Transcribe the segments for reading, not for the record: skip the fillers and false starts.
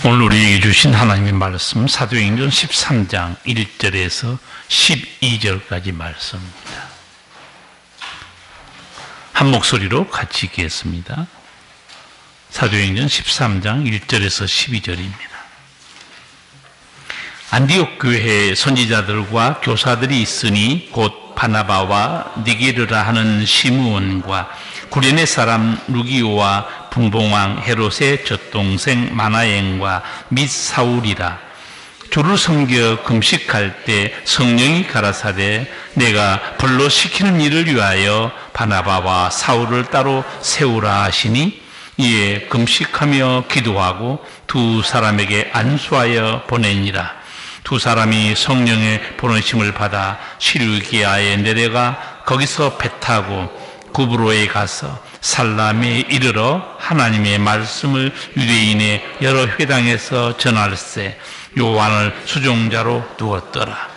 오늘 우리에게 주신 하나님의 말씀 사도행전 13장 1절에서 12절까지 말씀입니다. 한 목소리로 같이 읽겠습니다. 사도행전 13장 1절에서 12절입니다. 안디옥 교회에 선지자들과 교사들이 있으니 곧 바나바와 니게르라 하는 시므온과 구레네 사람 루기오와 분봉왕 헤롯의 젖동생 마나행과 및 사울이라. 주를 섬겨 금식할 때 성령이 가라사대 내가 불러 시키는 일을 위하여 바나바와 사울을 따로 세우라 하시니 이에 금식하며 기도하고 두 사람에게 안수하여 보내니라. 두 사람이 성령의 보내심을 받아 시루기아에 내려가 거기서 배 타고 구브로에 가서 살람에 이르러 하나님의 말씀을 유대인의 여러 회당에서 전할세 요한을 수종자로 두었더라.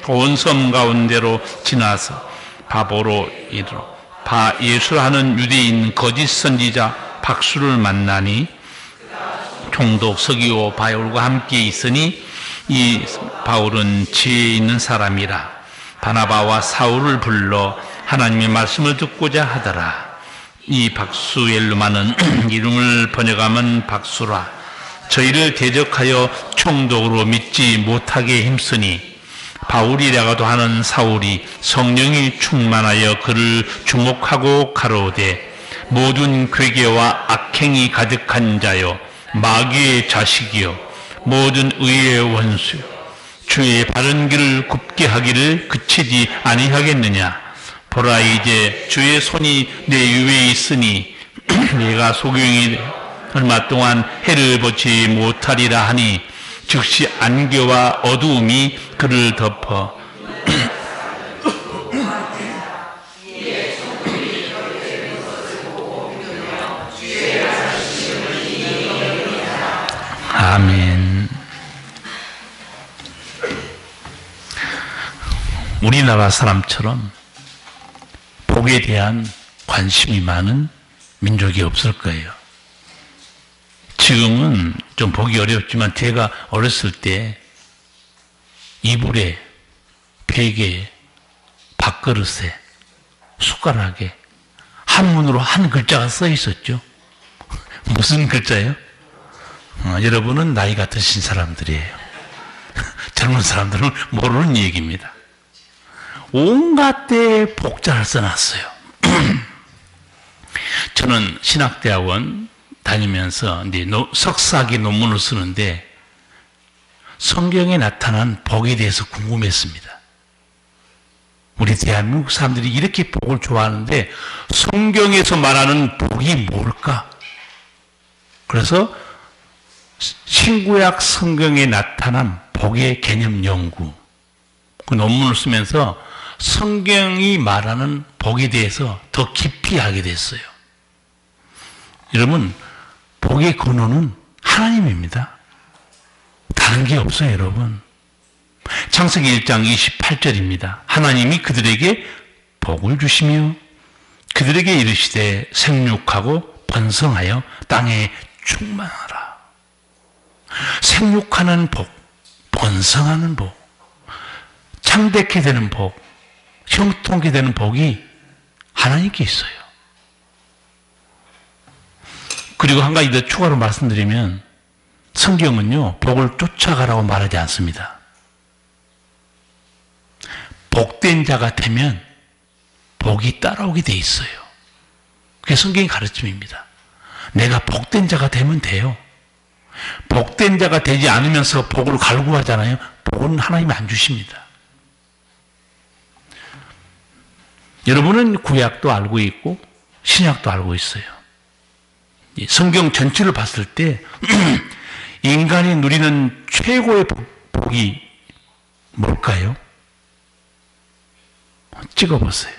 온 섬 가운데로 지나서 바보로 이르러 바 예수라는 유대인 거짓 선지자 박수를 만나니 총독 서기오 바울과 함께 있으니 이 바울은 지혜 있는 사람이라. 바나바와 사울을 불러 하나님의 말씀을 듣고자 하더라. 이 박수엘루마는 이름을 번역하면 박수라. 저희를 대적하여 총독으로 믿지 못하게 힘쓰니 바울이라고도 하는 사울이 성령이 충만하여 그를 주목하고 가로되 모든 괴계와 악행이 가득한 자요 마귀의 자식이요 모든 의의 원수요 주의 바른 길을 굽게 하기를 그치지 아니하겠느냐. 보라 이제 주의 손이 내 위에 있으니 내가 소경이 얼마 동안 해를 보지 못하리라 하니 즉시 안개와 어두움이 그를 덮어 아멘. 우리나라 사람처럼 복에 대한 관심이 많은 민족이 없을 거예요. 지금은 좀 보기 어렵지만 제가 어렸을 때 이불에, 베개에, 밥그릇에, 숟가락에 한문으로 한 글자가 써 있었죠. 무슨 글자예요? 여러분은 나이가 드신 사람들이에요. 젊은 사람들은 모르는 얘기입니다. 온갖 데에 복자를 써놨어요. 저는 신학대학원 다니면서 석사학위 논문을 쓰는데 성경에 나타난 복에 대해서 궁금했습니다. 우리 대한민국 사람들이 이렇게 복을 좋아하는데 성경에서 말하는 복이 뭘까? 그래서 신구약 성경에 나타난 복의 개념 연구 그 논문을 쓰면서 성경이 말하는 복에 대해서 더 깊이 알게 됐어요. 여러분, 복의 근원은 하나님입니다. 다른 게 없어요, 여러분. 창세기 1장 28절입니다. 하나님이 그들에게 복을 주시며 그들에게 이르시되 생육하고 번성하여 땅에 충만하라. 생육하는 복, 번성하는 복, 창대케 되는 복, 형통케 되는 복이 하나님께 있어요. 그리고 한 가지 더 추가로 말씀드리면 성경은요 복을 쫓아가라고 말하지 않습니다. 복된 자가 되면 복이 따라오게 돼 있어요. 그게 성경의 가르침입니다. 내가 복된 자가 되면 돼요. 복된 자가 되지 않으면서 복을 갈구하잖아요. 복은 하나님이 안 주십니다. 여러분은 구약도 알고 있고 신약도 알고 있어요. 성경 전체를 봤을 때 인간이 누리는 최고의 복이 뭘까요? 찍어보세요.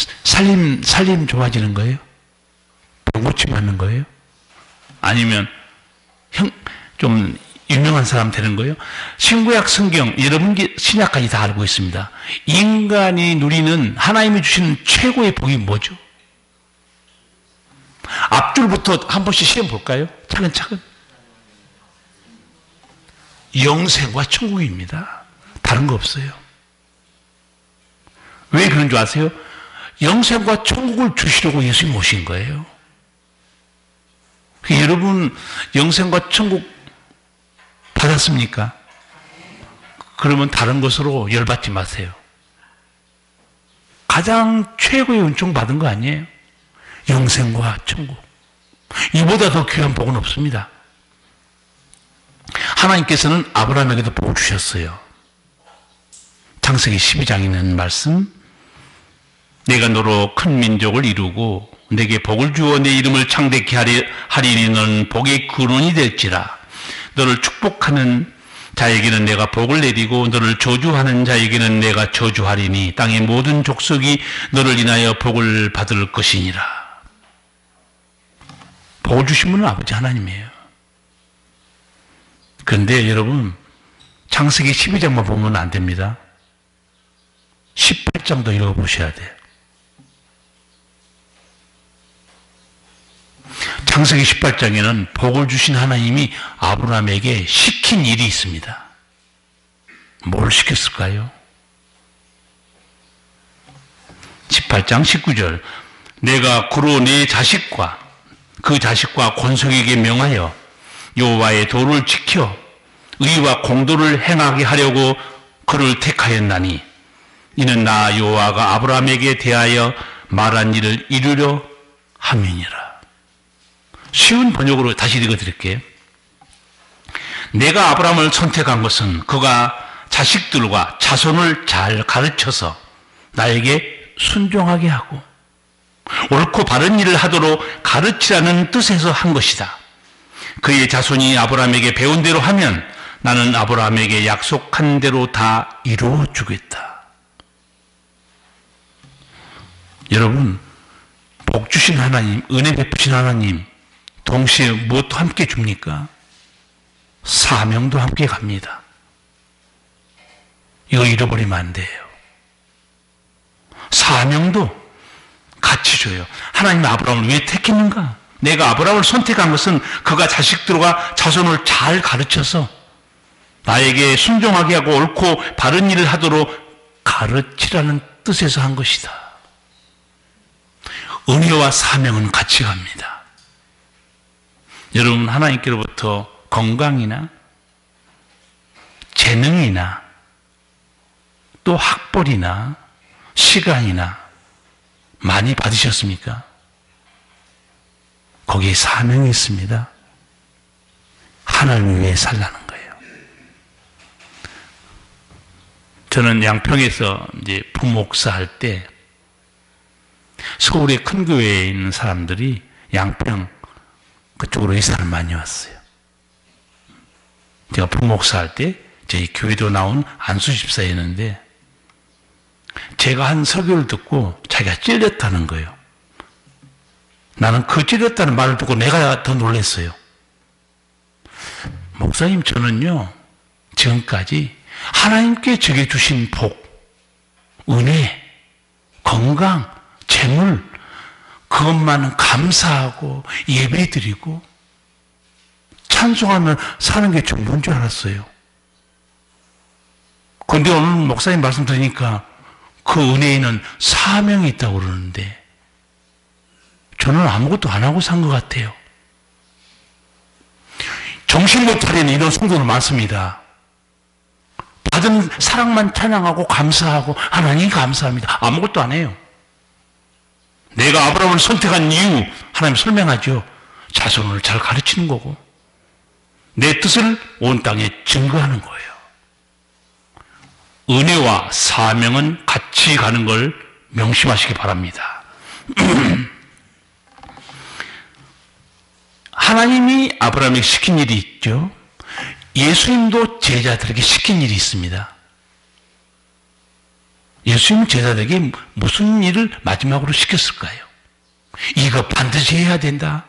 살림 좋아지는 거예요? 병고침 맞는 거예요? 아니면 좀 유명한 사람 되는 거예요? 신구약 성경, 여러분 신약까지 다 알고 있습니다. 인간이 누리는 하나님이 주시는 최고의 복이 뭐죠? 앞줄부터 한 번씩 시험 볼까요? 차근차근. 영생과 천국입니다. 다른 거 없어요. 왜 그런 줄 아세요? 영생과 천국을 주시려고 예수님 오신 거예요. 여러분 영생과 천국 받았습니까? 그러면 다른 것으로 열받지 마세요. 가장 최고의 은총 받은 거 아니에요? 영생과 천국. 이보다 더 귀한 복은 없습니다. 하나님께서는 아브라함에게도 복을 주셨어요. 창세기 12장에 있는 말씀, 내가 너로 큰 민족을 이루고 내게 복을 주어 내 이름을 창대케 하리니 너는 복의 근원이 될지라. 너를 축복하는 자에게는 내가 복을 내리고 너를 저주하는 자에게는 내가 저주하리니 땅의 모든 족속이 너를 인하여 복을 받을 것이니라. 복을 주신 분은 아버지 하나님이에요. 그런데 여러분 창세기 12장만 보면 안 됩니다. 18장도 읽어보셔야 돼요. 창세기 18장에는 복을 주신 하나님이 아브라함에게 시킨 일이 있습니다. 뭘 시켰을까요? 18장 19절 내가 그로 내 자식과 그 자식과 권속에게 명하여 여호와의 도를 지켜 의와 공도를 행하게 하려고 그를 택하였나니 이는 나 여호와가 아브라함에게 대하여 말한 일을 이루려 함이니라. 쉬운 번역으로 다시 읽어드릴게요. 내가 아브라함을 선택한 것은 그가 자식들과 자손을 잘 가르쳐서 나에게 순종하게 하고 옳고 바른 일을 하도록 가르치라는 뜻에서 한 것이다. 그의 자손이 아브라함에게 배운 대로 하면 나는 아브라함에게 약속한 대로 다 이루어 주겠다. 여러분, 복 주신 하나님, 은혜 베푸신 하나님, 동시에 무엇도 함께 줍니까? 사명도 함께 갑니다. 이거 잃어버리면 안 돼요. 사명도 같이 줘요. 하나님이 아브라함을 왜 택했는가? 내가 아브라함을 선택한 것은 그가 자식들과 자손을 잘 가르쳐서 나에게 순종하게 하고 옳고 바른 일을 하도록 가르치라는 뜻에서 한 것이다. 은혜와 사명은 같이 갑니다. 여러분 하나님께로부터 건강이나 재능이나 또 학벌이나 시간이나 많이 받으셨습니까? 거기에 사명이 있습니다. 하나님을 위해 살라는 거예요. 저는 양평에서 이제 부목사 할 때 서울의 큰 교회에 있는 사람들이 양평 그쪽으로 이사를 많이 왔어요. 제가 부목사 할 때 저희 교회도 나온 안수 집사였는데 제가 한 설교를 듣고 자기가 찔렸다는 거예요. 나는 그 찔렸다는 말을 듣고 내가 더 놀랐어요. 목사님, 저는요 지금까지 하나님께 제게 주신 복, 은혜, 건강, 재물 그것만은 감사하고 예배드리고 찬송하며 사는 게 전부인 줄 알았어요. 그런데 오늘 목사님 말씀 들으니까 그 은혜에는 사명이 있다고 그러는데 저는 아무것도 안 하고 산 것 같아요. 정신 못 차리는 이런 성도들 많습니다. 받은 사랑만 찬양하고 감사하고 하나님 감사합니다. 아무것도 안 해요. 내가 아브라함을 선택한 이유 하나님 설명하죠. 자손을 잘 가르치는 거고 내 뜻을 온 땅에 증거하는 거예요. 은혜와 사명은 같이 가는 걸 명심하시기 바랍니다. 하나님이 아브라함에게 시킨 일이 있죠. 예수님도 제자들에게 시킨 일이 있습니다. 예수님 제자들에게 무슨 일을 마지막으로 시켰을까요? 이거 반드시 해야 된다.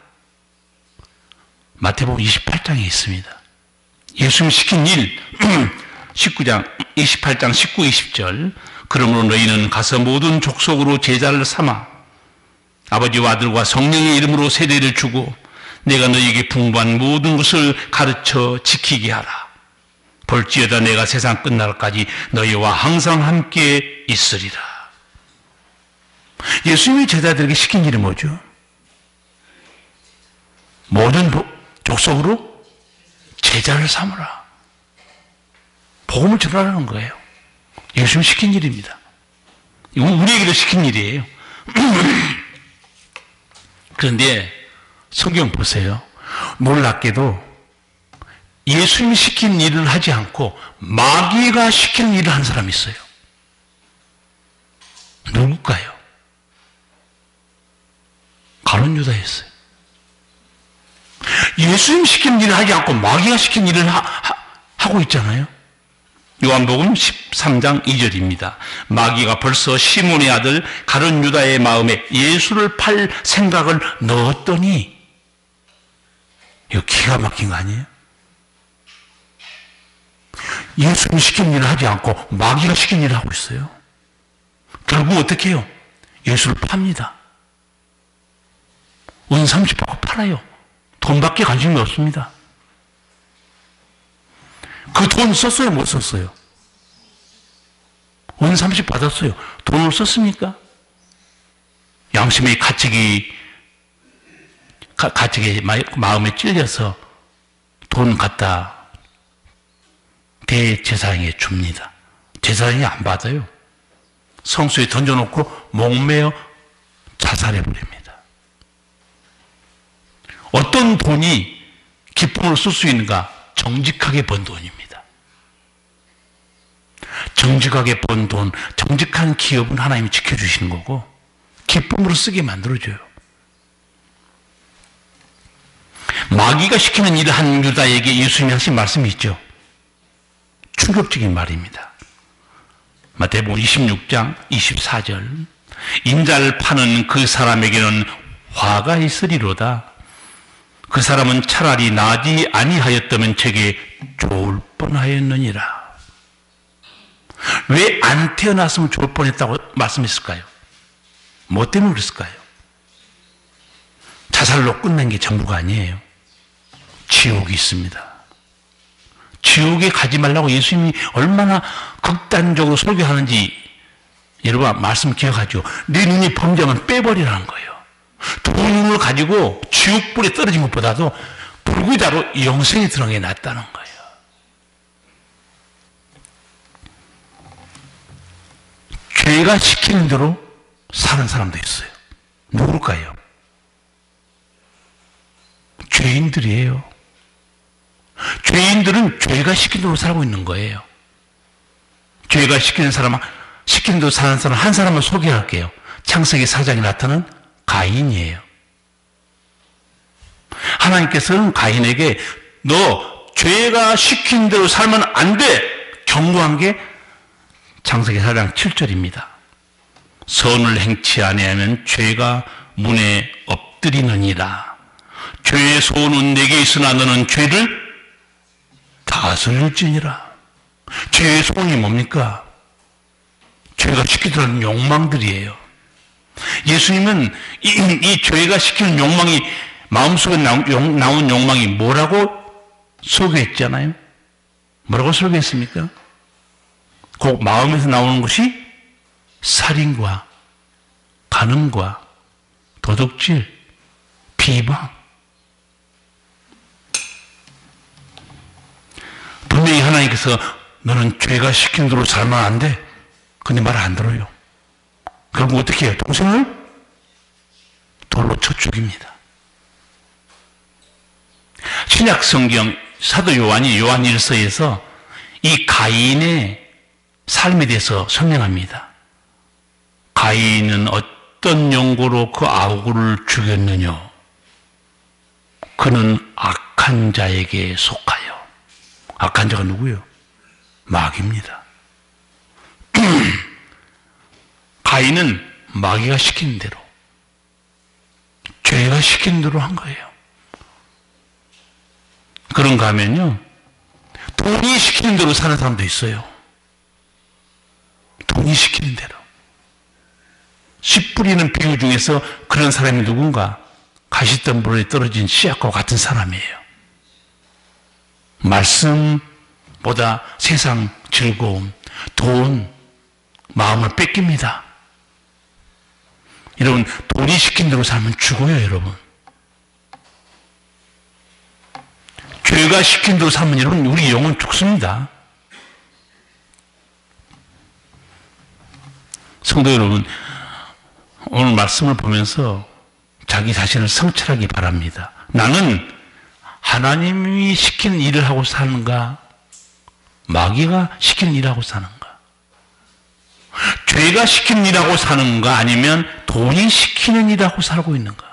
마태복음 28장에 있습니다. 예수님 시킨 일 19장 28장 19, 20절 그러므로 너희는 가서 모든 족속으로 제자를 삼아 아버지와 아들과 성령의 이름으로 세례를 주고 내가 너희에게 분부한 모든 것을 가르쳐 지키게 하라. 볼지어다 내가 세상 끝날까지 너희와 항상 함께 있으리라. 예수님이 제자들에게 시킨 일이 뭐죠? 모든 족속으로 제자를 삼으라. 복음을 전하라는 거예요. 예수님이 시킨 일입니다. 이건 우리에게도 시킨 일이에요. 그런데 성경 보세요. 놀랍게도 예수님이 시킨 일을 하지 않고 마귀가 시키는 일을 하는 사람이 있어요. 누굴까요? 가룟 유다였어요. 예수님 시킨 일을 하지 않고 마귀가 시킨 일을 하고 있잖아요. 요한복음 13장 2절입니다. 마귀가 벌써 시몬의 아들 가룟 유다의 마음에 예수를 팔 생각을 넣었더니, 이거 기가 막힌 거 아니에요? 예수님 시킨 일을 하지 않고 마귀가 시킨 일을 하고 있어요. 결국 어떻게 해요? 예수를 팝니다. 은 30 받고 팔아요. 돈밖에 관심이 없습니다. 그 돈 썼어요? 못 썼어요? 은 30 받았어요. 돈을 썼습니까? 양심의 가책이 마음에 찔려서 돈 갖다 대제사장에 줍니다. 제사장이 안 받아요. 성수에 던져놓고 목매어 자살해버립니다. 어떤 돈이 기쁨으로 쓸 수 있는가? 정직하게 번 돈입니다. 정직하게 번 돈, 정직한 기업은 하나님이 지켜주시는 거고 기쁨으로 쓰게 만들어줘요. 마귀가 시키는 일을 한 유다에게 예수님이 하신 말씀이 있죠. 충격적인 말입니다. 마태복음 26장 24절, 인자를 파는 그 사람에게는 화가 있으리로다. 그 사람은 차라리 나지 아니하였다면 제게 좋을 뻔하였느니라. 왜 안 태어났으면 좋을 뻔했다고 말씀했을까요? 뭐 때문에 그랬을까요? 자살로 끝낸 게 전부가 아니에요. 지옥이 있습니다. 지옥에 가지 말라고 예수님이 얼마나 극단적으로 설교하는지 여러분 말씀 기억하죠? 내 눈이 범죄하면 빼버리라는 거예요. 두 눈을 가지고 지옥불에 떨어진 것보다도 불구다로 영생에 들어가는 게 낫다는 거예요. 죄가 시키는 대로 사는 사람도 있어요. 누굴까요? 죄인들이에요. 죄인들은 죄가 시키는 대로 살고 있는 거예요. 죄가 시키는 대로 사는 사람 한 사람을 소개할게요. 창세기 4장에 나타난 가인이에요. 하나님께서는 가인에게 너 죄가 시킨 대로 살면 안 돼! 경고한 게 창세기 4장 7절입니다. 선을 행치 아니하면 죄가 문에 엎드리느니라. 죄의 소원은 내게 있으나 너는 죄를 다스릴지니라. 죄의 소원이 뭡니까? 죄가 시키는 욕망들이에요. 예수님은 이 죄가 시키는 욕망이 마음속에 나온 욕망이 뭐라고 소개했잖아요. 뭐라고 소개했습니까? 그 마음에서 나오는 것이 살인과 간음과 도둑질, 비방. 분명히 하나님께서 너는 죄가 시킨 대로 살면 안 돼. 근데 말 안 들어요. 그럼 어떻게 해요? 동생을 돌로 쳐 죽입니다. 신약 성경 사도 요한이 요한 1서에서 이 가인의 삶에 대해서 설명합니다. 가인은 어떤 용고로 그 아우를 죽였느냐? 그는 악한 자에게 속하여. 악한 자가 누구예요? 마귀입니다. 가인은 마귀가 시키는 대로, 죄가 시키는 대로 한 거예요. 그런가 하면요, 돈이 시키는 대로 사는 사람도 있어요. 돈이 시키는 대로. 씨 뿌리는 비유 중에서 그런 사람이 누군가? 가시덤불에 떨어진 씨앗과 같은 사람이에요. 말씀보다 세상 즐거움, 돈, 마음을 뺏깁니다. 여러분, 돈이 시킨 대로 살면 죽어요, 여러분. 죄가 시킨 대로 살면 여러분, 우리 영혼 죽습니다. 성도 여러분, 오늘 말씀을 보면서 자기 자신을 성찰하기 바랍니다. 나는 하나님이 시키는 일을 하고 사는가? 마귀가 시키는 일을 하고 사는가? 죄가 시키는 일하고 사는가? 아니면 돈이 시키는 일하고 살고 있는가?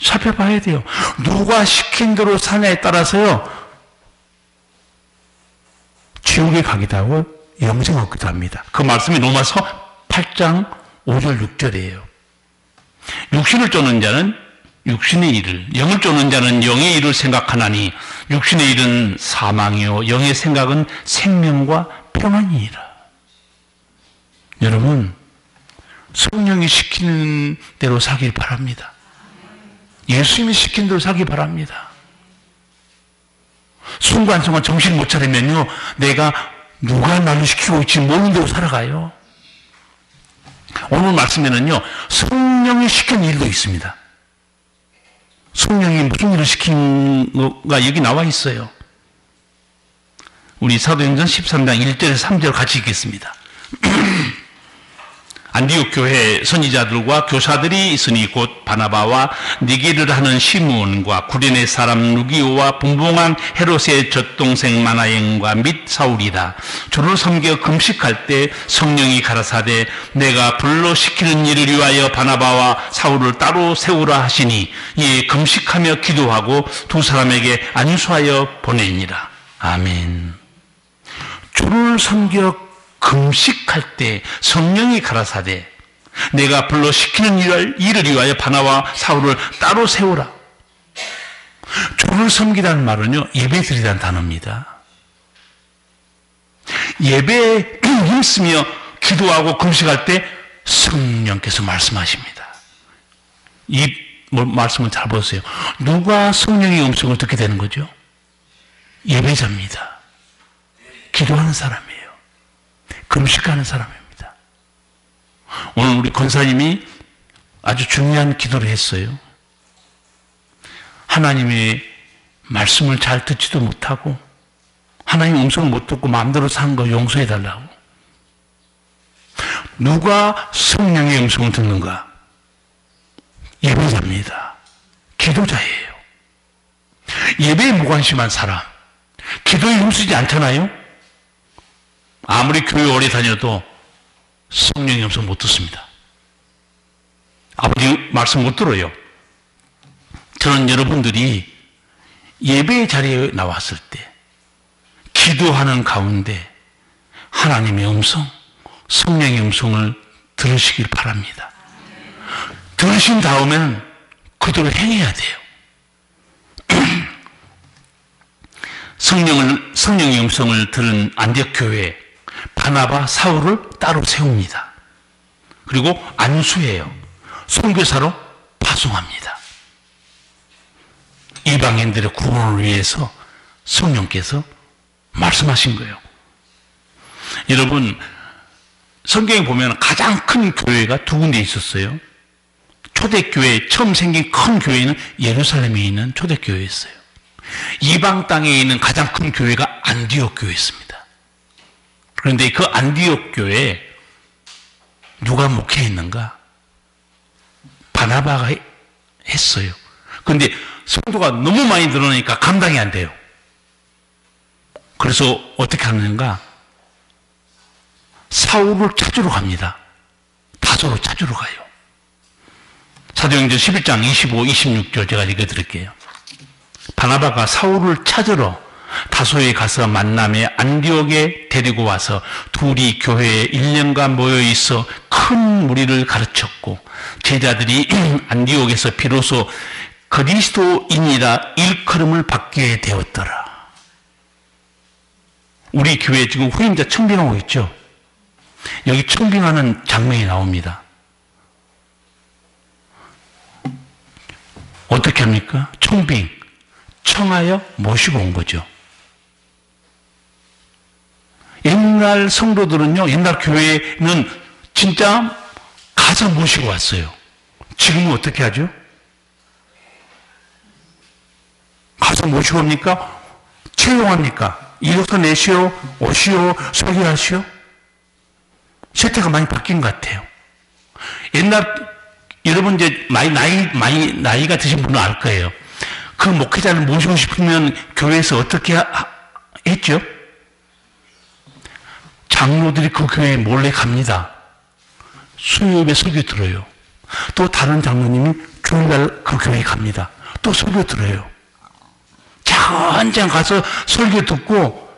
살펴봐야 돼요. 누가 시킨 대로 사냐에 따라서요, 지옥에 가기도 하고 영생 얻기도 합니다. 그 말씀이 로마서 8장 5절 6절이에요. 육신을 쫓는 자는 육신의 일을, 영을 쫓는 자는 영의 일을 생각하나니 육신의 일은 사망이요 영의 생각은 생명과 평안이니라. 여러분, 성령이 시키는 대로 살길 바랍니다. 예수님이 시킨 대로 살기 바랍니다. 순간순간 정신 못 차리면요, 내가 누가 나를 시키고 있지 모르는 대로 살아가요. 오늘 말씀에는요, 성령이 시킨 일도 있습니다. 성령이 무슨 일을 시킨 거가 여기 나와 있어요. 우리 사도행전 13장 1절에서 3절 같이 읽겠습니다. 안디옥 교회에 선지자들과 교사들이 있으니 곧 바나바와 니게를 하는 시므온과 구레네 사람 루기오와 분봉한 헤롯의 젖동생 마나행과 및 사울이다. 주를 섬겨 금식할 때 성령이 가라사대 내가 불러 시키는 일을 위하여 바나바와 사울을 따로 세우라 하시니 이에 금식하며 기도하고 두 사람에게 안수하여 보내니라. 아멘. 주를 섬겨 금식할 때 성령이 가라사대 내가 불러 시키는 일을 위하여 바나와 사울을 따로 세우라. 주를 섬기라는 말은요, 예배 드리라는 단어입니다. 예배에 힘쓰며 기도하고 금식할 때 성령께서 말씀하십니다. 이 말씀을 잘 보세요. 누가 성령의 음성을 듣게 되는 거죠? 예배자입니다. 기도하는 사람이에요. 금식하는 사람입니다. 오늘 우리 권사님이 아주 중요한 기도를 했어요. 하나님의 말씀을 잘 듣지도 못하고 하나님의 음성을 못 듣고 마음대로 사는 거 용서해달라고. 누가 성령의 음성을 듣는가? 예배자입니다. 기도자예요. 예배에 무관심한 사람, 기도에 힘쓰지 않잖아요? 아무리 교회 오래 다녀도 성령의 음성 못 듣습니다. 아버지 말씀 못 들어요. 저는 여러분들이 예배의 자리에 나왔을 때 기도하는 가운데 하나님의 음성, 성령의 음성을 들으시길 바랍니다. 들으신 다음에는 그대로 행해야 돼요. 성령의 음성을 들은 안디옥 교회 바나바, 사울을 따로 세웁니다. 그리고 안수해요. 선교사로 파송합니다. 이방인들의 구원을 위해서 성령께서 말씀하신 거예요. 여러분, 성경에 보면 가장 큰 교회가 두 군데 있었어요. 초대교회, 처음 생긴 큰 교회는 예루살렘에 있는 초대교회였어요. 이방 땅에 있는 가장 큰 교회가 안디옥 교회였습니다. 그런데 그 안디옥 교회에 누가 목회했는가? 바나바가 했어요. 그런데 성도가 너무 많이 늘어나니까 감당이 안 돼요. 그래서 어떻게 하는가? 사울을 찾으러 갑니다. 다소로 찾으러 가요. 사도행전 11장 25, 26절 제가 읽어드릴게요. 바나바가 사울을 찾으러 다소에 가서 만남에 안디옥에 데리고 와서 둘이 교회에 1년간 모여 있어 큰 무리를 가르쳤고 제자들이 안디옥에서 비로소 그리스도인이라 일컬음을 받게 되었더라. 우리 교회 지금 후임자 청빙하고 있죠. 여기 청빙하는 장면이 나옵니다. 어떻게 합니까? 청빙, 청하여 모시고 온 거죠. 옛날 성도들은요, 옛날 교회는 진짜 가서 모시고 왔어요. 지금은 어떻게 하죠? 가서 모시고 옵니까? 채용합니까? 이로써 내시오, 오시오, 소개하시오? 세태가 많이 바뀐 것 같아요. 옛날, 여러분 이제 나이가 드신 분은 알 거예요. 그 목회자를 모시고 싶으면 교회에서 어떻게 했죠? 장로들이 그 교회에 몰래 갑니다. 수요일에 설교 들어요. 또 다른 장로님이 주일날 그 교회에 갑니다. 또 설교 들어요. 장장 가서 설교 듣고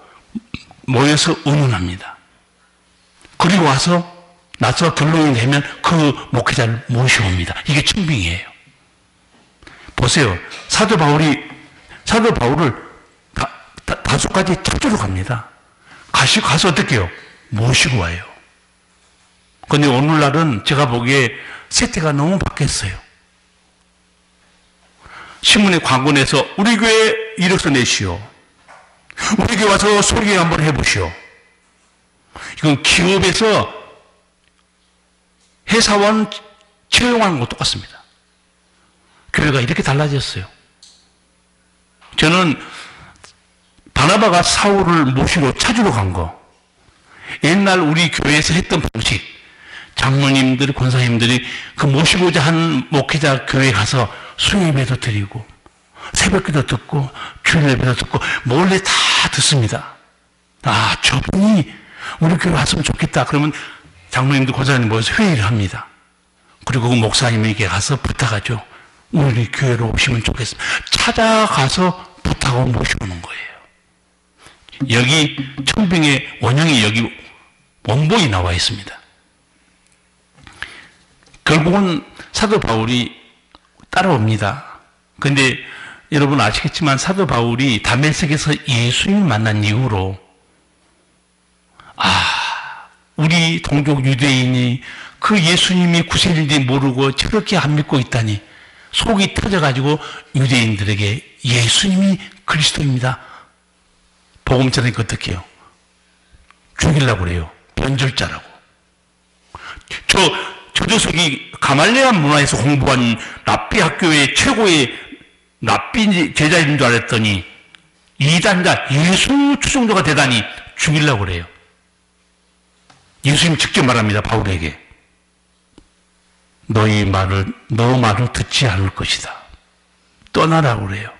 모여서 의논합니다. 그리고 나서 결론이 되면 그 목회자를 모셔옵니다. 이게 청빙이에요. 보세요. 사도 바울을 다소까지 찾으러 갑니다. 가서 어떻게 해요? 모시고 와요. 근데 오늘날은 제가 보기에 세태가 너무 바뀌었어요. 신문에 광고 내서 우리 교회 이력서 내시오. 우리 교회 와서 소개 한번 해보시오. 이건 기업에서 회사원 채용하는 거 똑같습니다. 교회가 이렇게 달라졌어요. 저는 바나바가 사울을 모시러 찾으러 간 거, 옛날 우리 교회에서 했던 방식, 장로님들, 권사님들이 그 모시고자 한 목회자 교회에 가서 수요예배도 드리고 새벽기도 듣고 주일예배도 듣고 몰래 다 듣습니다. 아, 저분이 우리 교회 왔으면 좋겠다. 그러면 장로님들, 권사님 모여서 회의를 합니다. 그리고 그 목사님에게 가서 부탁하죠. 우리 교회로 오시면 좋겠습니다. 찾아가서 부탁하고 모시오는 거예요. 여기 청빙의 원형이 여기 원본이 나와 있습니다. 결국은 사도 바울이 따라옵니다. 근데 여러분 아시겠지만 사도 바울이 다메섹에서 예수님을 만난 이후로 우리 동족 유대인이 그 예수님이 구세인지 모르고 저렇게 안 믿고 있다니 속이 터져가지고 유대인들에게 예수님이 그리스도입니다. 복음 전하니까 어떻게 해요? 죽이려고 그래요. 변절자라고. 저 녀석이 가말레아 문화에서 공부한 랍비 학교의 최고의 랍비 제자인 줄 알았더니 이단자, 예수 추종자가 되다니 죽이려고 그래요. 예수님 직접 말합니다. 바울에게. 너 말을 듣지 않을 것이다. 떠나라고 그래요.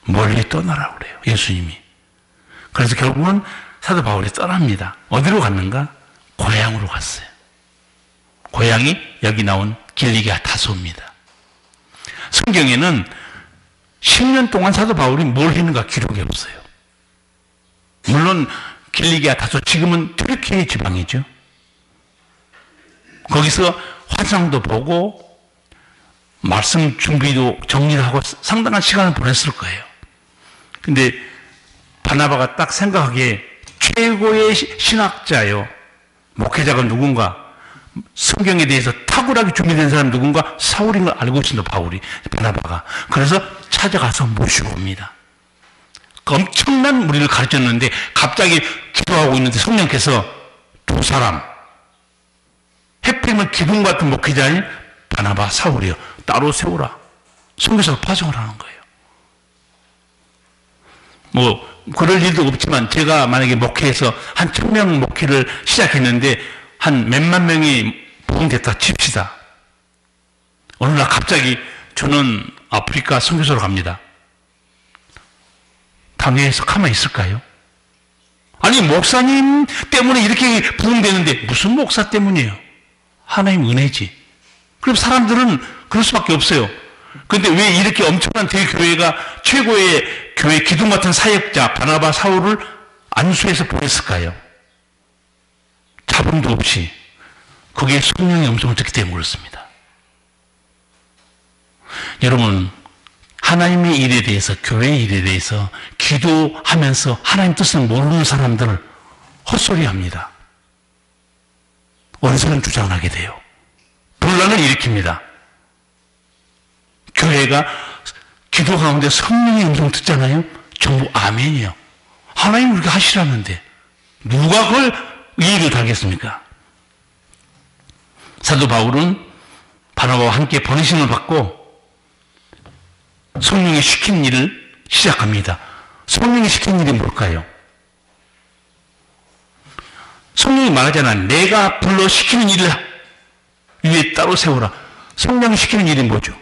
멀리 떠나라고 그래요. 예수님이. 그래서 결국은 사도 바울이 떠납니다. 어디로 갔는가? 고향으로 갔어요. 고향이 여기 나온 길리기아 다소입니다. 성경에는 10년 동안 사도 바울이 뭘 했는가 기록이 없어요. 물론 길리기아 다소, 지금은 튀르키예 지방이죠. 거기서 화상도 보고 말씀 준비도 정리를 하고 상당한 시간을 보냈을 거예요. 근데 바나바가 딱 생각하기에 최고의 신학자요, 목회자가 누군가, 성경에 대해서 탁월하게 준비된 사람이 누군가, 사울인 걸 알고 있습니다. 바나바가. 그래서 찾아가서 모시고 옵니다. 엄청난 무리를 가르쳤는데 갑자기 기도하고 있는데 성령께서 두 사람, 해필이면 기둥 같은 목회자인 바나바, 사울이요, 따로 세우라. 선교사로 파송을 하는 거예요. 그럴 일도 없지만 제가 만약에 목회에서 한 1000명 목회를 시작했는데 한 몇만 명이 부흥됐다 칩시다. 어느 날 갑자기 저는 아프리카 선교사로 갑니다. 당회에서 가만히 있을까요? 아니, 목사님 때문에 이렇게 부흥되는데 무슨 목사 때문이에요? 하나님 은혜지. 그럼 사람들은 그럴 수밖에 없어요. 그런데 왜 이렇게 엄청난 대교회가 최고의 교회 기둥 같은 사역자 바나바, 사울을 안수해서 보냈을까요? 자본도 없이. 그게 성령의 음성을 듣기 때문에 그렇습니다. 여러분, 하나님의 일에 대해서, 교회의 일에 대해서 기도하면서 하나님 뜻을 모르는 사람들을 헛소리합니다. 원수는 주장하게 돼요. 분란을 일으킵니다. 교회가 기도 가운데 성령의 음성 듣잖아요. 전부 아멘이요. 하나님 우리가 하시라는데 누가 그걸 이의를 달겠습니까? 사도 바울은 바나바와 함께 보내심을 받고 성령이 시킨 일을 시작합니다. 성령이 시킨 일이 뭘까요? 성령이 말하잖아. 내가 불러 시키는 일을 위에 따로 세우라. 성령이 시키는 일이 뭐죠?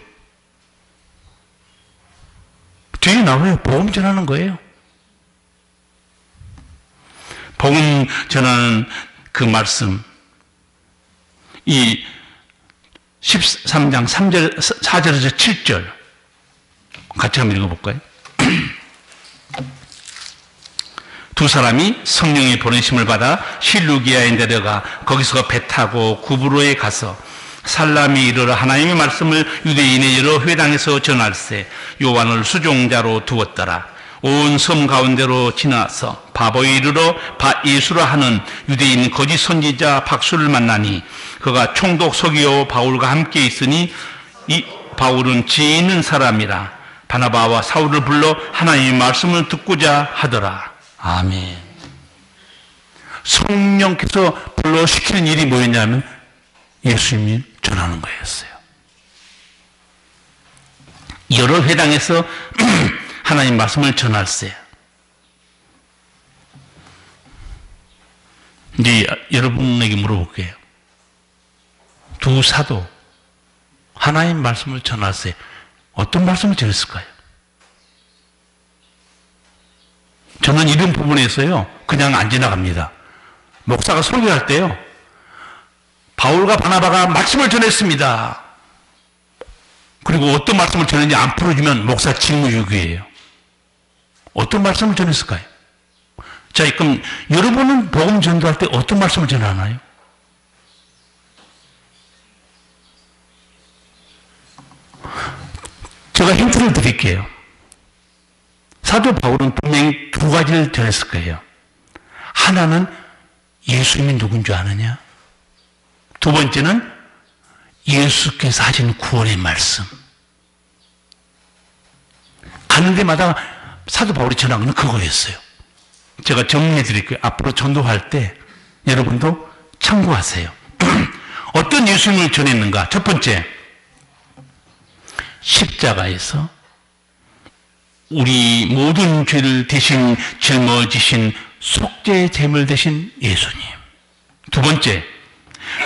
뒤에 나와요. 복음 전하는 거예요. 복음 전하는 그 말씀, 이 13장 3절, 4절에서 7절 같이 한번 읽어볼까요? 두 사람이 성령의 보내심을 받아 실루기아에 내려가 거기서 배 타고 구브로에 가서 살람이 이르러 하나님의 말씀을 유대인의 여러 회당에서 전할세 요한을 수종자로 두었더라. 온 섬 가운데로 지나서 바보에 이르러 바예수라 하는 유대인 거짓 선지자 박수를 만나니 그가 총독 서기오 바울과 함께 있으니 이 바울은 지혜 있는 사람이라. 바나바와 사울을 불러 하나님의 말씀을 듣고자 하더라. 아멘. 성령께서 불러 시키는 일이 뭐였냐면 예수님이 전하는 거였어요. 여러 회당에서 하나님 말씀을 전할세. 이제 여러분에게 물어볼게요. 두 사도 하나님 말씀을 전할세. 어떤 말씀을 전했을까요? 저는 이런 부분에서요 그냥 안 지나갑니다. 목사가 설교할 때요 바울과 바나바가 말씀을 전했습니다. 그리고 어떤 말씀을 전했는지 안 풀어주면 목사 직무유기예요. 어떤 말씀을 전했을까요? 자, 그럼 여러분은 복음 전도할 때 어떤 말씀을 전하나요? 제가 힌트를 드릴게요. 사도 바울은 분명히 두 가지를 전했을 거예요. 하나는 예수님이 누군 줄 아느냐? 두 번째는 예수께서 하신 구원의 말씀. 가는 데마다 사도 바울이 전한 건 그거였어요. 제가 정리해 드릴게요. 앞으로 전도할 때 여러분도 참고하세요. 어떤 예수님을 전했는가? 첫 번째, 십자가에서 우리 모든 죄를 대신 짊어지신 속죄 제물 되신 예수님. 두 번째,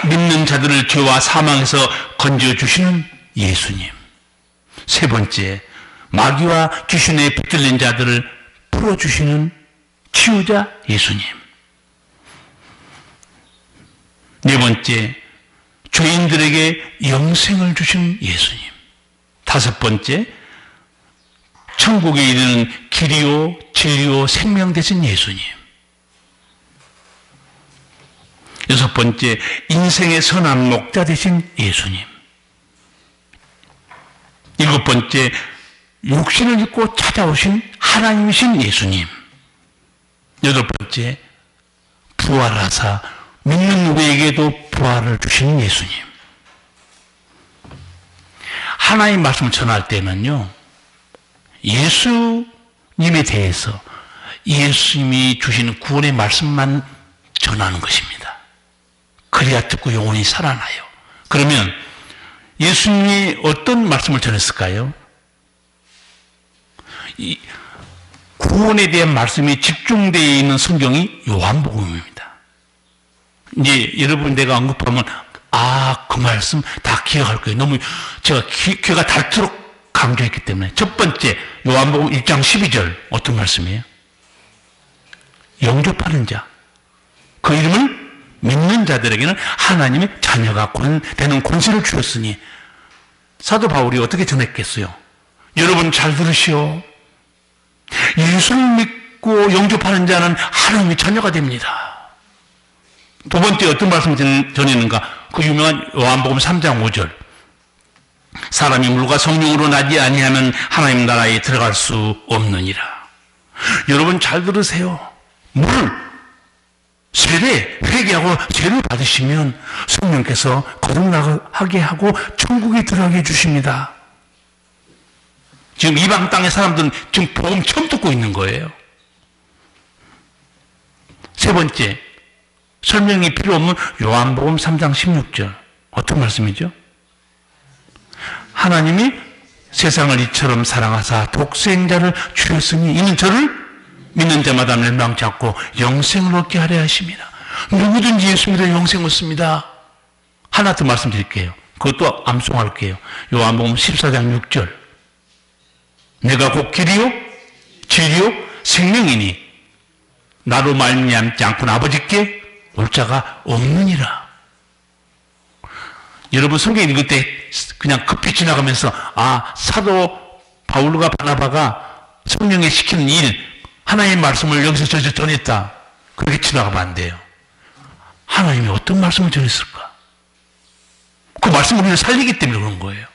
믿는 자들을 죄와 사망에서 건져주시는 예수님. 세 번째, 마귀와 귀신에 붙들린 자들을 풀어주시는 치유자 예수님. 네 번째, 죄인들에게 영생을 주시는 예수님. 다섯 번째, 천국에 이르는 길이요 진리요 생명 되신 예수님. 여섯 번째, 인생의 선한 목자 되신 예수님. 일곱 번째, 육신을 입고 찾아오신 하나님이신 예수님. 여덟 번째, 부활하사 믿는 누구에게도 부활을 주시는 예수님. 하나님 말씀을 전할 때는요, 예수님에 대해서 예수님이 주시는 구원의 말씀만 전하는 것입니다. 그래야 듣고 영혼이 살아나요. 그러면 예수님이 어떤 말씀을 전했을까요? 이 구원에 대한 말씀이 집중되어 있는 성경이 요한복음입니다. 이제 여러분 내가 언급하면 그 말씀 다 기억할 거예요. 너무 제가 귀가 닳도록 강조했기 때문에. 첫 번째, 요한복음 1장 12절 어떤 말씀이에요? 영접하는 자, 그 이름을 믿는 자들에게는 하나님의 자녀가 되는 권세를 주었으니. 사도 바울이 어떻게 전했겠어요? 여러분 잘 들으시오. 예수를 믿고 영접하는 자는 하나님의 자녀가 됩니다. 두 번째 어떤 말씀을 전했는가? 그 유명한 요한복음 3장 5절. 사람이 물과 성령으로 나지 아니하면 하나님 나라에 들어갈 수 없느니라. 여러분 잘 들으세요. 물, 세례, 회개하고 죄를 받으시면 성령께서 거듭나게 하고 천국에 들어가게 해주십니다. 지금 이방 땅의 사람들은 지금 복음 처음 듣고 있는 거예요. 세 번째, 설명이 필요 없는 요한복음 3장 16절. 어떤 말씀이죠? 하나님이 세상을 이처럼 사랑하사 독생자를 주셨으니 이는 저를 믿는 자마다 멸망치 않고 영생을 얻게 하려 하심이라. 누구든지 예수 믿어 영생 얻습니다. 하나 더 말씀드릴게요. 그것도 암송할게요. 요한복음 14장 6절. 내가 곧 길이요 진리요 생명이니 나로 말미암지 않고는 아버지께 올 자가 없느니라. 여러분 성경 읽을 때 그냥 급히 지나가면서 사도 바울과 바나바가 성령에 시키는 일, 하나님의 말씀을 여기서 저기서 전했다. 그렇게 지나가면 안 돼요. 하나님이 어떤 말씀을 전했을까? 그 말씀을 우리를 살리기 때문에 그런 거예요.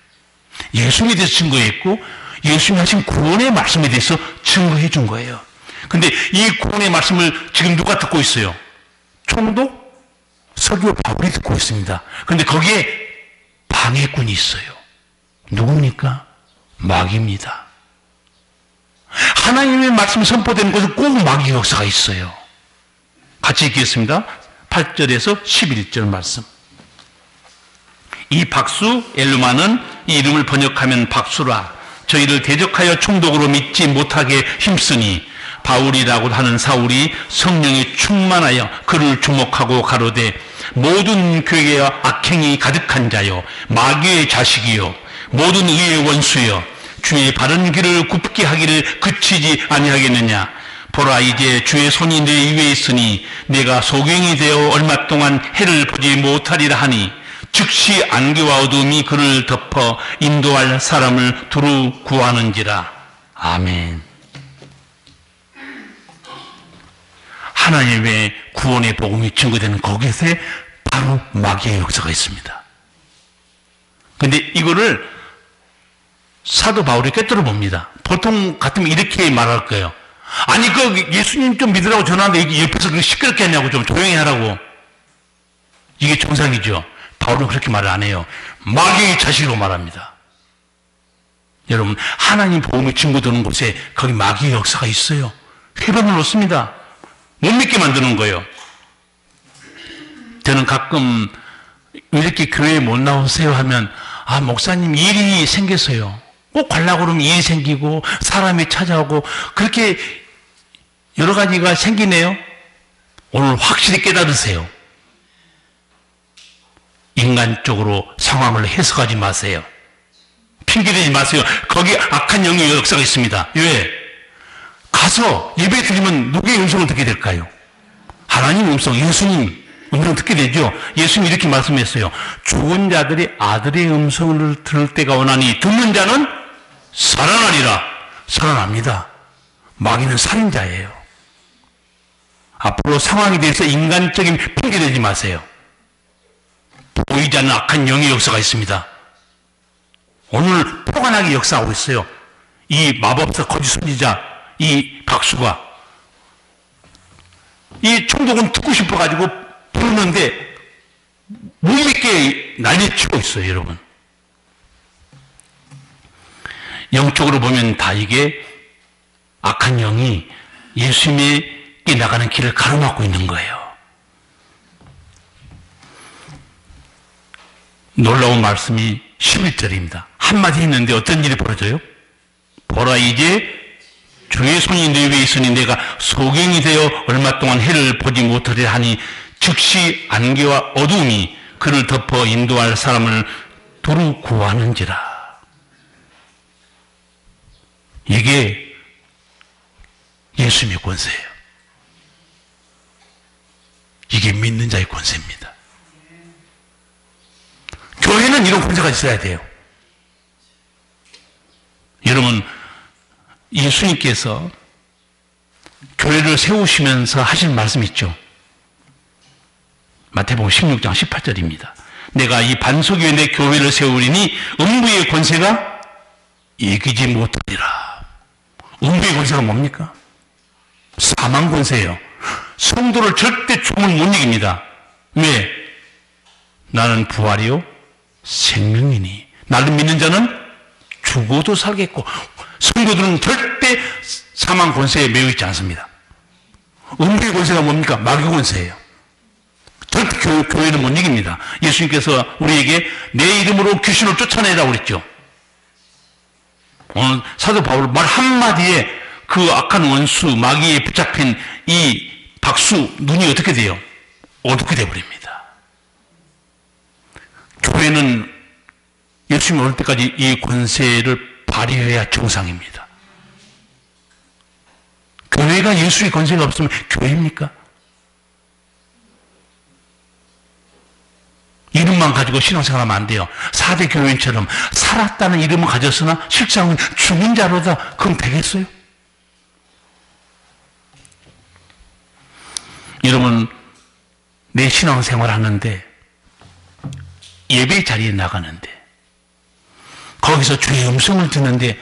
예수님에 대해서 증거했고 예수님이 하신 구원의 말씀에 대해서 증거해 준 거예요. 근데 이 구원의 말씀을 지금 누가 듣고 있어요? 총독 서기오 바울이 듣고 있습니다. 그런데 거기에 방해꾼이 있어요. 누굽니까? 마귀입니다. 하나님의 말씀이 선포되는 곳은 꼭 마귀의 역사가 있어요. 같이 읽겠습니다. 8절에서 11절 말씀. 이 박수 엘루마는 이 이름을 번역하면 박수라. 저희를 대적하여 총독으로 믿지 못하게 힘쓰니 바울이라고 하는 사울이 성령에 충만하여 그를 주목하고 가로되 모든 교회와 악행이 가득한 자요 마귀의 자식이요 모든 의의 원수요 주의 바른 길을 굽게 하기를 그치지 아니하겠느냐. 보라 이제 주의 손이 내 위에 있으니 내가 소경이 되어 얼마 동안 해를 보지 못하리라 하니 즉시 안개와 어둠이 그를 덮어 인도할 사람을 두루 구하는지라. 아멘. 하나님의 구원의 복음이 증거되는 거기에 바로 마귀의 역사가 있습니다. 근데 이거를 사도 바울이 꿰뚫어 봅니다. 보통 같으면 이렇게 말할 거예요. 아니, 예수님 좀 믿으라고 전하는데 옆에서 시끄럽게 하냐고 좀 조용히 하라고. 이게 정상이죠. 바울은 그렇게 말을 안 해요. 마귀의 자식으로 말합니다. 여러분, 하나님 복음이 증거되는 곳에 거기 마귀의 역사가 있어요. 회방을 놓습니다. 못 믿게 만드는 거예요. 저는 가끔 이렇게 교회에 못 나오세요 하면 목사님 일이 생겼어요. 꼭 가려고 그러면 일이 생기고 사람이 찾아오고 그렇게 여러 가지가 생기네요. 오늘 확실히 깨달으세요. 인간적으로 상황을 해석하지 마세요. 핑계대지 마세요. 거기 악한 영의 역사가 있습니다. 왜? 가서 예배 드리면 누구의 음성을 듣게 될까요? 하나님 음성, 예수님 음성 듣게 되죠. 예수님이 이렇게 말씀했어요. 죽은 자들이 아들의 음성을 들을 때가 오나니 듣는 자는 살아나리라. 살아납니다. 마귀는 살인자예요. 앞으로 상황에 대해서 인간적인 핑계대지 마세요. 보이지 않는 악한 영의 역사가 있습니다. 오늘 포관하게 역사하고 있어요. 이 마법사 거짓 선지자 이 박수가 이 총독은 듣고 싶어가지고 부르는데 못 믿게 난리치고 있어요. 여러분, 영적으로 보면 다 이게 악한 영이 예수님에게 나가는 길을 가로막고 있는 거예요. 놀라운 말씀이 11절입니다. 한마디 했는데 어떤 일이 벌어져요? 보라 이제 주의 손이 내 위에 있으니 내가 소경이 되어 얼마 동안 해를 보지 못하리라 하니 즉시 안개와 어둠이 그를 덮어 인도할 사람을 두루 구하는지라. 이게 예수님의 권세예요. 이게 믿는 자의 권세입니다. 교회는 이런 권세가 있어야 돼요. 여러분, 예수님께서 교회를 세우시면서 하신 말씀 있죠. 마태복음 16장 18절입니다. 내가 이 반석 위에 내 교회를 세우리니 음부의 권세가 이기지 못하리라. 음부의 권세가 뭡니까? 사망 권세예요. 성도를 절대 죽음을 못 이깁니다. 왜? 나는 부활이요 생명이니 나를 믿는 자는 죽어도 살겠고, 성도들은 절대 사망 권세에 매여 있지 않습니다. 음부의 권세가 뭡니까? 마귀 권세예요. 절대 교회는 못 이깁니다. 예수님께서 우리에게 내 이름으로 귀신을 쫓아내라고 그랬죠. 오늘 사도 바울 말 한마디에 그 악한 원수 마귀에 붙잡힌 이 박수 눈이 어떻게 돼요? 어둡게 돼버립니다. 교회는 예수님이 올 때까지 이 권세를 발휘해야 정상입니다. 교회가 예수의 권세가 없으면 교회입니까? 이름만 가지고 신앙생활하면 안 돼요. 4대 교회처럼 살았다는 이름을 가졌으나 실상은 죽은 자로다. 그럼 되겠어요? 여러분, 내 신앙생활 하는데 예배 자리에 나가는데 거기서 주의 음성을 듣는데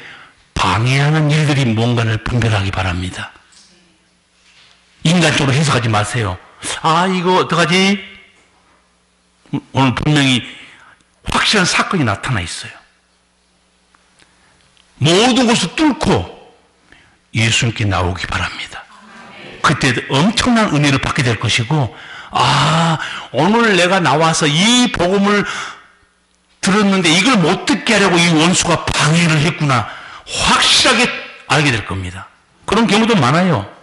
방해하는 일들이 뭔가를 분별하기 바랍니다. 인간적으로 해석하지 마세요. 아, 이거 어떡하지? 오늘 분명히 확실한 사건이 나타나 있어요. 모든 것을 뚫고 예수님께 나오기 바랍니다. 그때 엄청난 은혜를 받게 될 것이고, 아, 오늘 내가 나와서 이 복음을 들었는데 이걸 못 듣게 하려고 이 원수가 방해를 했구나. 확실하게 알게 될 겁니다. 그런 경우도 많아요.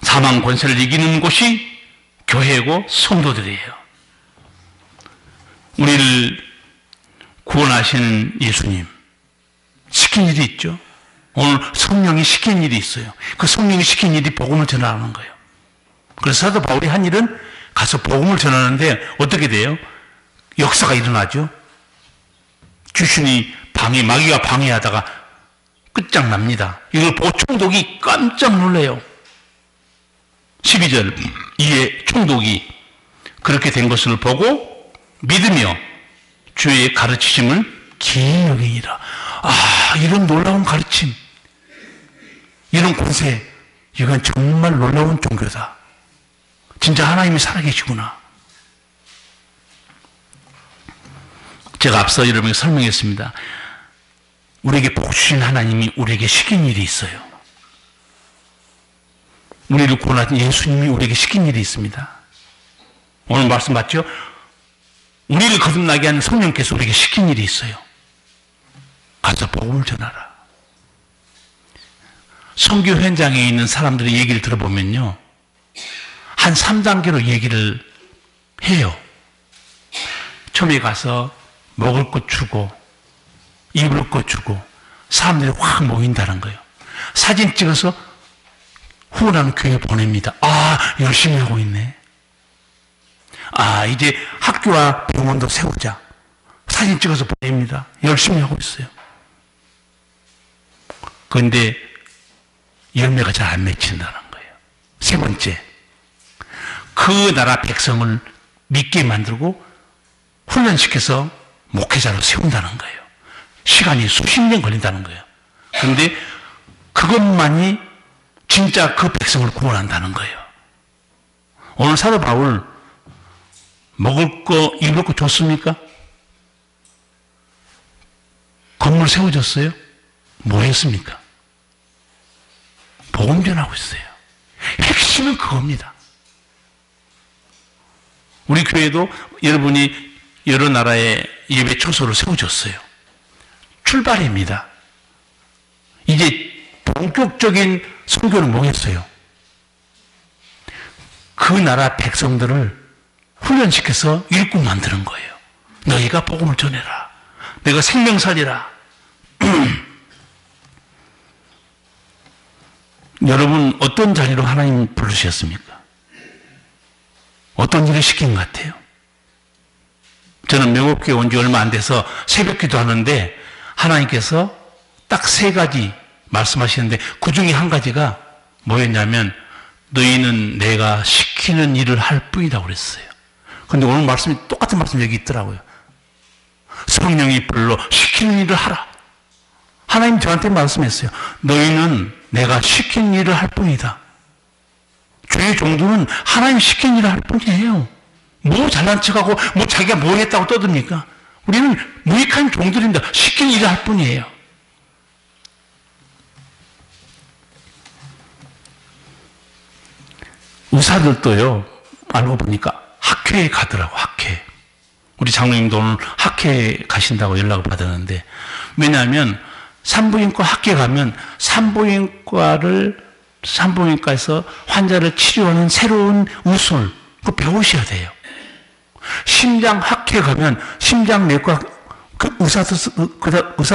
사망 권세를 이기는 곳이 교회고 성도들이에요. 우리를 구원하시는 예수님 시킨 일이 있죠. 오늘 성령이 시킨 일이 있어요. 그 성령이 시킨 일이 복음을 전하는 거예요. 그래서 사도 바울이 한 일은 가서 복음을 전하는데 어떻게 돼요? 역사가 일어나죠. 귀신이 마귀가 방해하다가 끝장납니다. 이걸 보고 총독이 깜짝 놀래요. 12절 이에 총독이 그렇게 된 것을 보고 믿으며 주의 가르치심을 기이 여기니라. 아, 이런 놀라운 가르침, 이런 권세, 이건 정말 놀라운 종교다. 진짜 하나님이 살아계시구나. 제가 앞서 여러분에게 설명했습니다. 우리에게 복 주신 하나님이 우리에게 시킨 일이 있어요. 우리를 구원하신 예수님이 우리에게 시킨 일이 있습니다. 오늘 말씀 맞죠? 우리를 거듭나게 하는 성령께서 우리에게 시킨 일이 있어요. 가서 복음을 전하라. 선교 현장에 있는 사람들의 얘기를 들어보면요, 한 3단계로 얘기를 해요. 처음에 가서 먹을 것 주고 입을 것 주고 사람들이 확 모인다는 거예요. 사진 찍어서 후원하는 교회에 보냅니다. 아, 열심히 하고 있네. 아, 이제 학교와 병원도 세우자. 사진 찍어서 보냅니다. 열심히 하고 있어요. 그런데 열매가 잘 안 맺힌다는 거예요. 세 번째, 그 나라 백성을 믿게 만들고 훈련시켜서 목회자로 세운다는 거예요. 시간이 수십 년 걸린다는 거예요. 그런데 그것만이 진짜 그 백성을 구원한다는 거예요. 오늘 사도 바울 먹을 거 입을 거 줬습니까? 건물 세워졌어요? 뭐 했습니까? 복음 전하고 있어요. 핵심은 그겁니다. 우리 교회도 여러분이 여러 나라의 예배 초소를 세워줬어요. 출발입니다. 이제 본격적인 선교는 뭐겠어요? 그 나라 백성들을 훈련시켜서 일꾼 만드는 거예요. 너희가 복음을 전해라. 내가 생명 살리라. 여러분, 어떤 자리로 하나님 부르셨습니까? 어떤 일을 시킨 것 같아요? 저는 명업교회 온 지 얼마 안 돼서 새벽 기도하는데 하나님께서 딱 3가지 말씀하시는데 그 중에 한 가지가 뭐였냐면 너희는 내가 시키는 일을 할 뿐이라고 그랬어요. 그런데 오늘 말씀이 똑같은 말씀이 여기 있더라고요. 성령이 불러 시키는 일을 하라. 하나님 저한테 말씀했어요. 너희는 내가 시킨 일을 할 뿐이다. 주의 종들은 하나님 시킨 일을 할 뿐이에요. 뭐 잘난 척하고 뭐 자기가 뭘 했다고 떠듭니까? 우리는 무익한 종들입니다. 시킨 일을 할 뿐이에요. 의사들도요, 알고 보니까 학회에 가더라고, 학회. 우리 장로님도 오늘 학회에 가신다고 연락을 받았는데, 왜냐하면 산부인과 학회에 가면 산부인과에서 환자를 치료하는 새로운 의술, 그거 배우셔야 돼요. 심장 학회에 가면 심장내과 그 의사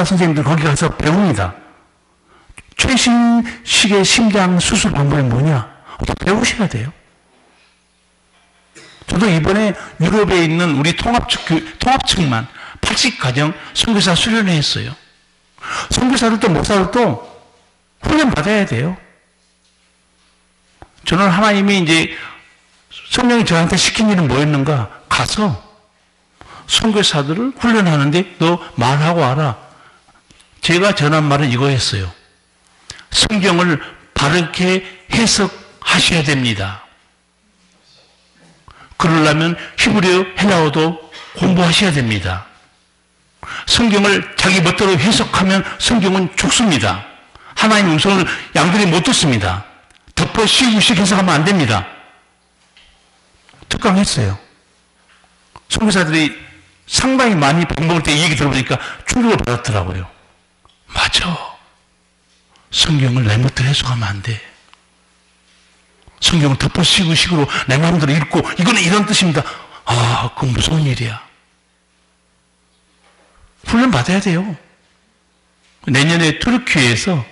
선생님들 거기 가서 배웁니다. 최신식의 심장 수술 방법이 뭐냐? 배우셔야 돼요. 저도 이번에 유럽에 있는 우리 통합측만 80가정 선교사 수련회 했어요. 선교사들도 목사들도 훈련 받아야 돼요. 저는 하나님이 이제 성령이 저한테 시킨 일은 뭐였는가? 가서 선교사들을 훈련하는데 너 말하고 와라. 제가 전한 말은 이거였어요. 성경을 바르게 해석하셔야 됩니다. 그러려면 히브리어, 헬라어도 공부하셔야 됩니다. 성경을 자기 멋대로 해석하면 성경은 죽습니다. 하나님의 음성을 양들이 못 듣습니다. 덮어 씌우씩 해석하면 안 됩니다. 특강했어요. 선교사들이 상당히 많이 밥 먹을 때 이 얘기 들어보니까 충격을 받았더라고요. 맞아. 성경을 내 멋대로 해석하면 안 돼. 성경을 덮어 씌우고 식으로 내 마음대로 읽고 이거는 이런 뜻입니다. 아, 그건 무서운 일이야. 훈련 받아야 돼요. 내년에 투르키에서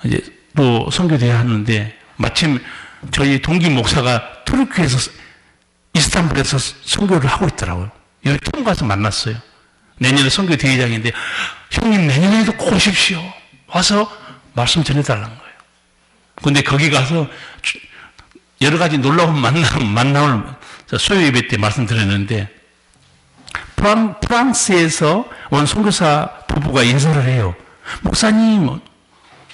이제 또 선교대회 하는데 마침 저희 동기 목사가 투르키에서 이스탄불에서 선교를 하고 있더라고요. 여기 처음 가서 만났어요. 내년에 선교 대회장인데 형님 내년에도 꼭 오십시오. 와서 말씀 전해달라는 거예요. 근데 거기 가서 여러 가지 놀라운 만남을 소요 예배 때 말씀드렸는데 프랑스에서 온 선교사 부부가 인사를 해요. 목사님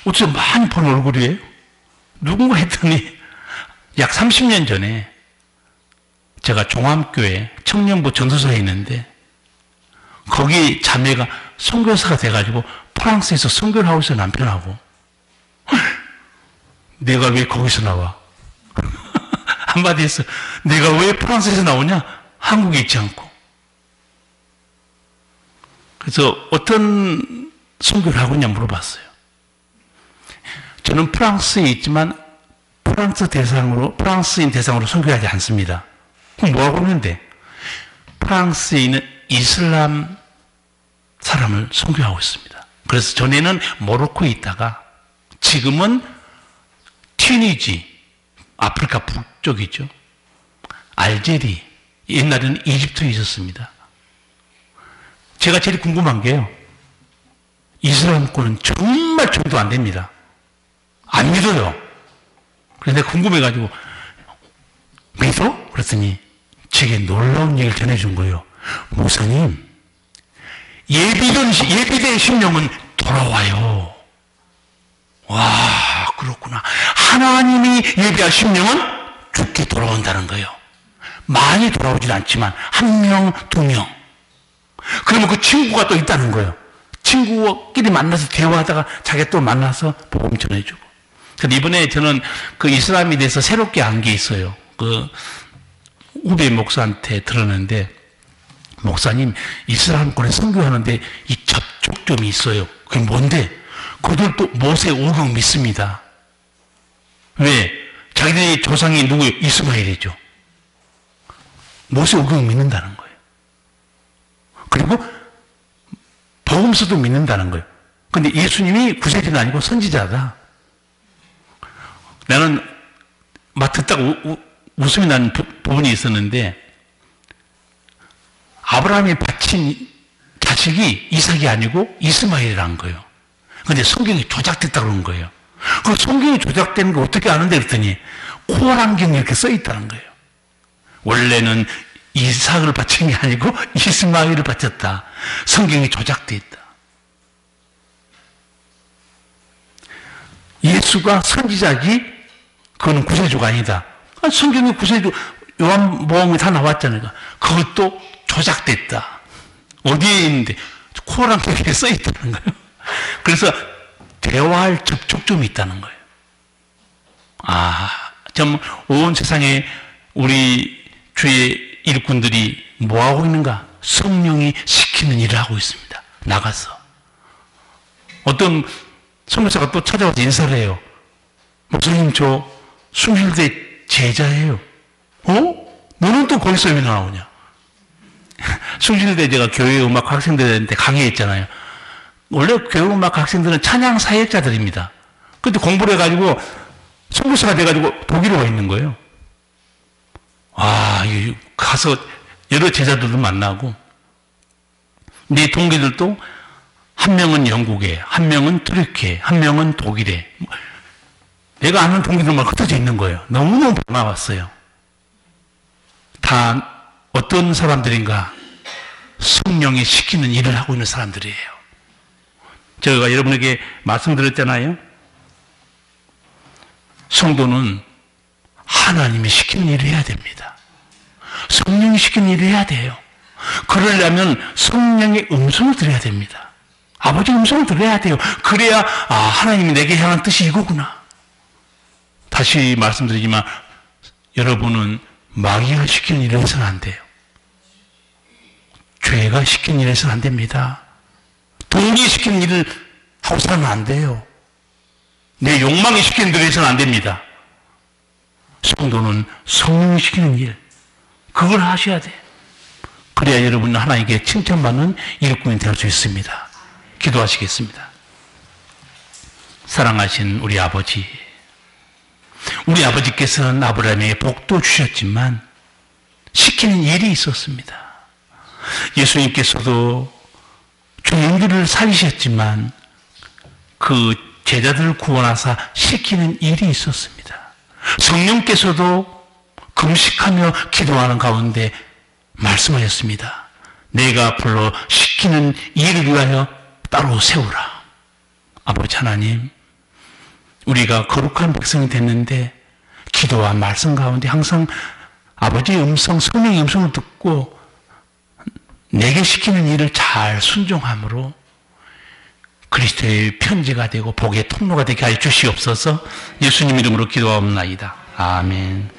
어째 많이 본 얼굴이에요? 누군가 했더니 약 30년 전에 제가 종암교회 청년부 전도사에 있는데 거기 자매가 선교사가 돼가지고 프랑스에서 선교를 하고 있어요. 남편하고. 내가 왜 거기서 나와? 한마디 했어. 내가 왜 프랑스에서 나오냐? 한국에 있지 않고. 그래서 어떤 선교를 하고 있냐 물어봤어요. 저는 프랑스에 있지만 프랑스인 대상으로 선교하지 않습니다. 그럼 뭐하고 있는데? 프랑스에 있는 이슬람 사람을 선교하고 있습니다. 그래서 전에는 모로코에 있다가 지금은 튀니지, 아프리카 북쪽이죠. 알제리, 옛날에는 이집트에 있었습니다. 제가 제일 궁금한 게요. 이슬람권은 정말 정도 안 됩니다. 안 믿어요. 그래서 내가 궁금해가지고 믿어? 그랬더니 제게 놀라운 얘기를 전해준 거예요. 목사님, 예비된 심령은 돌아와요. 와, 그렇구나. 하나님이 예비한 심령은 죽게 돌아온다는 거예요. 많이 돌아오진 않지만 1명, 2명. 그러면 그 친구가 또 있다는 거예요. 친구끼리 만나서 대화하다가 자기가 또 만나서 복음 전해주고. 근데 이번에 저는 그 이슬람에 대해서 새롭게 안 게 있어요. 그 후배 목사한테 들었는데, 목사님, 이슬람권에 선교하는데 이 접촉점이 있어요. 그게 뭔데? 그들도 모세 오경 믿습니다. 왜? 자기들의 조상이 누구예요? 이스마엘이죠. 모세 오경 믿는다는 거예요. 그리고 복음서도 믿는다는 거예요. 근데 예수님이 구세주는 아니고 선지자다. 나는 막 듣다가 웃음이 나는 부분이 있었는데, 아브라함이 바친 자식이 이삭이 아니고 이스마엘이라는 거예요. 근데 성경이 조작됐다고 그런 거예요. 그 성경이 조작된 거 어떻게 아는데 그랬더니 코란경에 이렇게 써 있다는 거예요. 원래는 이삭을 바친 게 아니고 이스마엘을 바쳤다. 성경이 조작되어 있다. 예수가 선지자지 그거는 구세주가 아니다. 성경에 구세주 요한복음이 다 나왔잖아요. 그것도 조작됐다. 어디에 있는데 코랑 여기에 써 있다는 거예요. 그래서 대화할 접촉점이 있다는 거예요. 좀 온 세상에 우리 주의 일꾼들이 뭐 하고 있는가? 성령이 시키는 일을 하고 있습니다. 나가서 어떤 선교사가 또 찾아와서 인사를 해요. 목사님, 저 숭실대 제자예요. 너는 또 거기서 왜 나오냐? 숭실대 제가 교회음악 학생들한테 강의했잖아요. 원래 교회음악 학생들은 찬양 사역자들입니다. 그때 공부를 해가지고 선교사가 돼가지고 독일에 와 있는 거예요. 가서 여러 제자들도 만나고, 내 동기들도 한 명은 영국에, 한 명은 터키에, 한 명은 독일에. 내가 아는 동기들만 흩어져 있는 거예요. 너무너무 반가웠어요. 다 어떤 사람들인가? 성령이 시키는 일을 하고 있는 사람들이에요. 제가 여러분에게 말씀드렸잖아요. 성도는 하나님이 시키는 일을 해야 됩니다. 성령이 시키는 일을 해야 돼요. 그러려면 성령의 음성을 들어야 됩니다. 아버지의 음성을 들어야 돼요. 그래야 하나님이 내게 향한 뜻이 이거구나. 다시 말씀드리지만 여러분은 마귀가 시키는 일을 해서는 안 돼요. 죄가 시키는 일을 해서는 안 됩니다. 돈이 시키는 일을 하고 살면 안 돼요. 내 욕망이 시키는 대로 해서는 안 됩니다. 성도는 성령이 시키는 일, 그걸 하셔야 돼요. 그래야 여러분은 하나님께 칭찬받는 일꾼이 될 수 있습니다. 기도하시겠습니다. 사랑하신 우리 아버지, 우리 아버지께서는 아브라함에게 복도 주셨지만 시키는 일이 있었습니다. 예수님께서도 종들을 살리셨지만 그 제자들을 구원하사 시키는 일이 있었습니다. 성령께서도 금식하며 기도하는 가운데 말씀하셨습니다. 내가 불러 시키는 일을 위하여 따로 세우라. 아버지 하나님, 우리가 거룩한 백성이 됐는데 기도와 말씀 가운데 항상 아버지의 음성, 성령의 음성을 듣고 내게 시키는 일을 잘 순종함으로 그리스도의 편지가 되고 복의 통로가 되게 하여 주시옵소서. 예수님 이름으로 기도하옵나이다. 아멘.